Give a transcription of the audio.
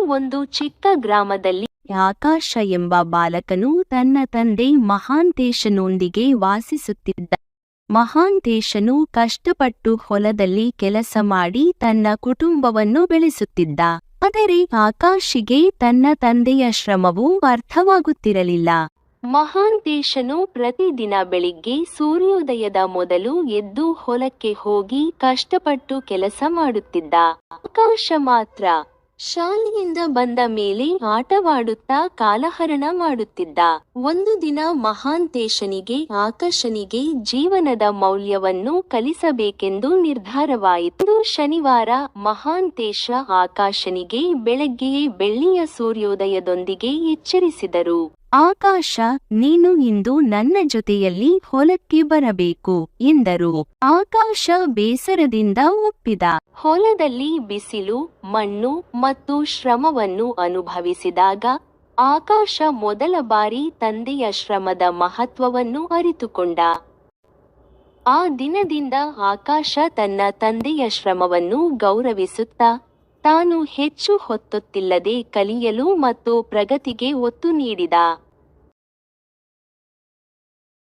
ಒಂದು ಚಿಕ್ಕ ಗ್ರಾಮದಲ್ಲಿ ಆಕಾಶ ಎಂಬ ಬಾಲಕನು ತನ್ನ ತಂದೆ ಮಹಾಂತೇಶನೊಂದಿಗೆ ವಾಸಿಸುತ್ತಿದ್ದ. ಮಹಾಂತೇಶನು ಕಷ್ಟಪಟ್ಟು ಹೊಲದಲ್ಲಿ ಕೆಲಸ ಮಾಡಿ ತನ್ನ ಕುಟುಂಬವನ್ನು ಬೆಳೆಸುತ್ತಿದ್ದ. ಆದರೆ ಆಕಾಶಿಗೆ ತನ್ನ ತಂದೆಯ ಶ್ರಮವು ಅರ್ಥವಾಗುತ್ತಿರಲಿಲ್ಲ. ಮಹಾಂತೇಶನು ಪ್ರತಿದಿನ ಬೆಳಿಗ್ಗೆ ಸೂರ್ಯೋದಯದ ಮೊದಲು ಎದ್ದು ಹೊಲಕ್ಕೆ ಹೋಗಿ ಕಷ್ಟಪಟ್ಟು ಕೆಲಸ ಮಾಡುತ್ತಿದ್ದ. ಆಕಾಶ ಮಾತ್ರ ಶಾಲೆಯಿಂದ ಬಂದ ಮೇಲೆ ಆಟವಾಡುತ್ತಾ ಕಾಲಹರಣ ಮಾಡುತ್ತಿದ್ದ. ಒಂದು ದಿನ ಮಹಾಂತೇಶನಿಗೆ ಆಕಾಶನಿಗೆ ಜೀವನದ ಮೌಲ್ಯವನ್ನು ಕಲಿಸಬೇಕೆಂದು ನಿರ್ಧಾರವಾಯಿತು. ಶನಿವಾರ ಮಹಾಂತೇಶ ಆಕಾಶನಿಗೆ ಬೆಳಗ್ಗೆಯೇ ಬೆಳ್ಳಿಯ ಸೂರ್ಯೋದಯದೊಂದಿಗೆ ಎಚ್ಚರಿಸಿದರು. ಆಕಾಶ, ನೀನು ಇಂದು ನನ್ನ ಜೊತೆಯಲ್ಲಿ ಹೊಲಕ್ಕೆ ಬರಬೇಕು ಎಂದರು. ಆಕಾಶ ಬೇಸರದಿಂದ ಒಪ್ಪಿದ. ಹೊಲದಲ್ಲಿ ಬಿಸಿಲು, ಮಣ್ಣು ಮತ್ತು ಶ್ರಮವನ್ನು ಅನುಭವಿಸಿದಾಗ ಆಕಾಶ ಮೊದಲ ಬಾರಿ ತಂದೆಯ ಶ್ರಮದ ಮಹತ್ವವನ್ನು ಅರಿತುಕೊಂಡ. ಆ ದಿನದಿಂದ ಆಕಾಶ ತನ್ನ ತಂದೆಯ ಶ್ರಮವನ್ನು ಗೌರವಿಸುತ್ತಾ ತಾನು ಹೆಚ್ಚು ಹೊತ್ತೊತ್ತಿಲ್ಲದೆ ಕಲಿಯಲು ಮತ್ತು ಪ್ರಗತಿಗೆ ಒತ್ತು ನೀಡಿದ.